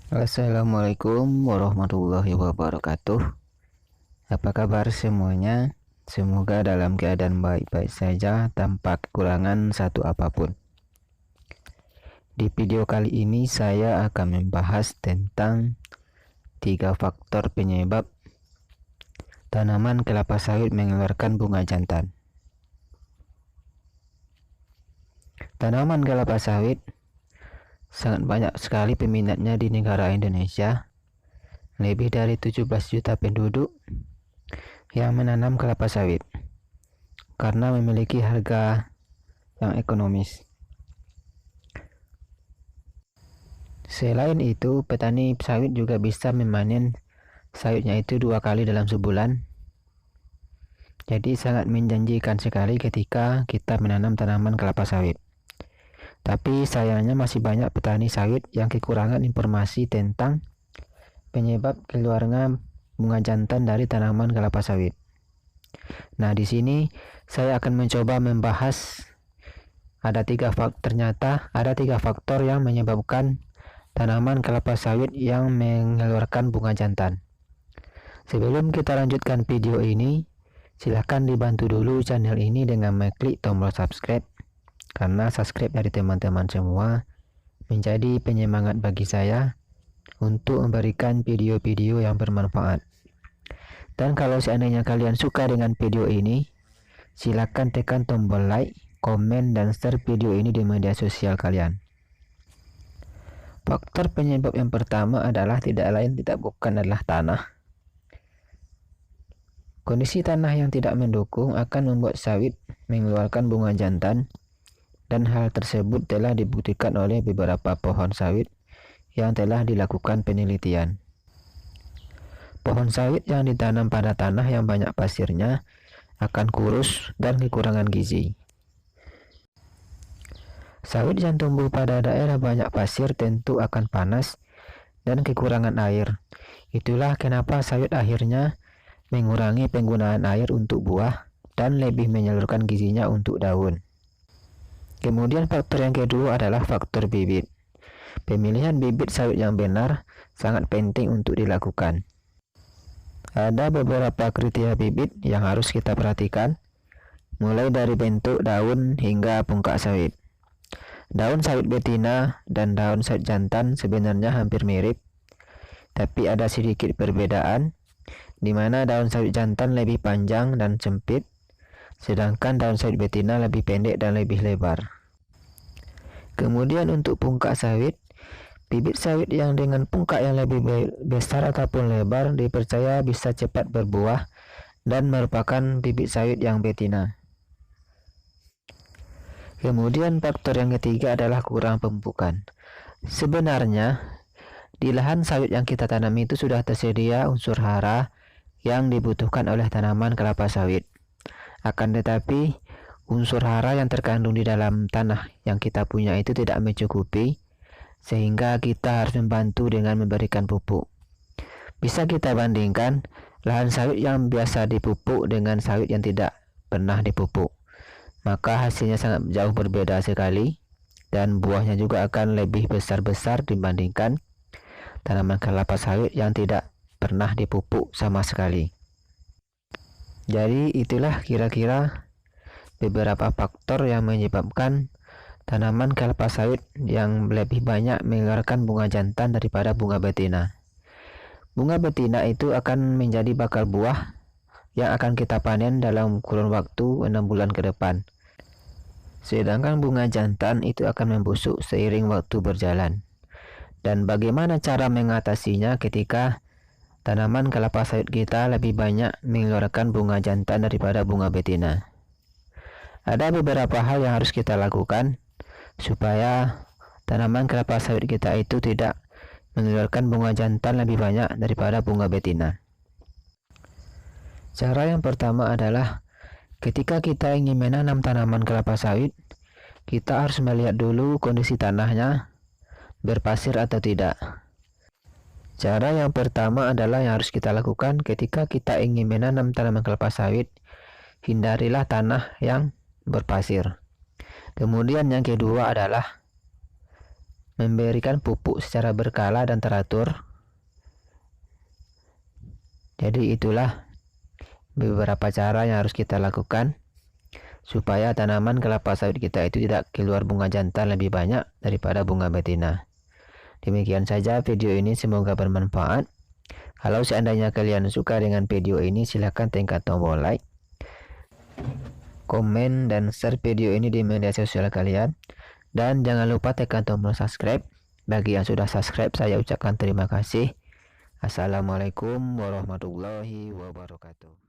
Assalamualaikum warahmatullahi wabarakatuh. Apa kabar semuanya? Semoga dalam keadaan baik-baik saja tanpa kekurangan satu apapun. Di video kali ini saya akan membahas tentang 3 faktor penyebab tanaman kelapa sawit mengeluarkan bunga jantan. Tanaman kelapa sawit sangat banyak sekali peminatnya di negara Indonesia. Lebih dari 17 juta penduduk yang menanam kelapa sawit karena memiliki harga yang ekonomis. Selain itu, petani sawit juga bisa memanen sawitnya itu 2 kali dalam sebulan. Jadi sangat menjanjikan sekali ketika kita menanam tanaman kelapa sawit. Tapi sayangnya masih banyak petani sawit yang kekurangan informasi tentang penyebab keluarnya bunga jantan dari tanaman kelapa sawit. Nah, di sini saya akan mencoba membahas ternyata ada 3 faktor yang menyebabkan tanaman kelapa sawit yang mengeluarkan bunga jantan. Sebelum kita lanjutkan video ini, silahkan dibantu dulu channel ini dengan mengklik tombol subscribe, karena subscribe dari teman-teman semua menjadi penyemangat bagi saya untuk memberikan video-video yang bermanfaat. Dan kalau seandainya kalian suka dengan video ini, silakan tekan tombol like, komen, dan share video ini di media sosial kalian. Faktor penyebab yang pertama adalah bukan adalah tanah. Kondisi tanah yang tidak mendukung akan membuat sawit mengeluarkan bunga jantan, dan hal tersebut telah dibuktikan oleh beberapa pohon sawit yang telah dilakukan penelitian. Pohon sawit yang ditanam pada tanah yang banyak pasirnya akan kurus dan kekurangan gizi. Sawit yang tumbuh pada daerah banyak pasir tentu akan panas dan kekurangan air. Itulah kenapa sawit akhirnya mengurangi penggunaan air untuk buah dan lebih menyalurkan gizinya untuk daun. Kemudian faktor yang kedua adalah faktor bibit. Pemilihan bibit sawit yang benar sangat penting untuk dilakukan. Ada beberapa kriteria bibit yang harus kita perhatikan, mulai dari bentuk daun hingga puncak sawit. Daun sawit betina dan daun sawit jantan sebenarnya hampir mirip, tapi ada sedikit perbedaan, di mana daun sawit jantan lebih panjang dan sempit, sedangkan daun sawit betina lebih pendek dan lebih lebar. Kemudian untuk puncak sawit, bibit sawit yang dengan puncak yang lebih besar ataupun lebar dipercaya bisa cepat berbuah dan merupakan bibit sawit yang betina. Kemudian faktor yang ketiga adalah kurang pemupukan. Sebenarnya di lahan sawit yang kita tanam itu sudah tersedia unsur hara yang dibutuhkan oleh tanaman kelapa sawit. Akan tetapi unsur hara yang terkandung di dalam tanah yang kita punya itu tidak mencukupi, sehingga kita harus membantu dengan memberikan pupuk. Bisa kita bandingkan lahan sawit yang biasa dipupuk dengan sawit yang tidak pernah dipupuk, maka hasilnya sangat jauh berbeda sekali, dan buahnya juga akan lebih besar-besar dibandingkan tanaman kelapa sawit yang tidak pernah dipupuk sama sekali. Jadi itulah kira-kira beberapa faktor yang menyebabkan tanaman kelapa sawit yang lebih banyak mengeluarkan bunga jantan daripada bunga betina. Bunga betina itu akan menjadi bakal buah yang akan kita panen dalam kurun waktu 6 bulan ke depan. Sedangkan bunga jantan itu akan membusuk seiring waktu berjalan. Dan bagaimana cara mengatasinya ketika tanaman kelapa sawit kita lebih banyak mengeluarkan bunga jantan daripada bunga betina? Ada beberapa hal yang harus kita lakukan supaya tanaman kelapa sawit kita itu tidak mengeluarkan bunga jantan lebih banyak daripada bunga betina. Cara yang pertama adalah ketika kita ingin menanam tanaman kelapa sawit, kita harus melihat dulu kondisi tanahnya berpasir atau tidak. Cara yang pertama adalah yang harus kita lakukan ketika kita ingin menanam tanaman kelapa sawit, hindarilah tanah yang berpasir. Kemudian yang kedua adalah memberikan pupuk secara berkala dan teratur. Jadi itulah beberapa cara yang harus kita lakukan supaya tanaman kelapa sawit kita itu tidak keluar bunga jantan lebih banyak daripada bunga betina. Demikian saja video ini, semoga bermanfaat. Kalau seandainya kalian suka dengan video ini, silahkan tekan tombol like, komen, dan share video ini di media sosial kalian. Dan jangan lupa tekan tombol subscribe. Bagi yang sudah subscribe, saya ucapkan terima kasih. Assalamualaikum warahmatullahi wabarakatuh.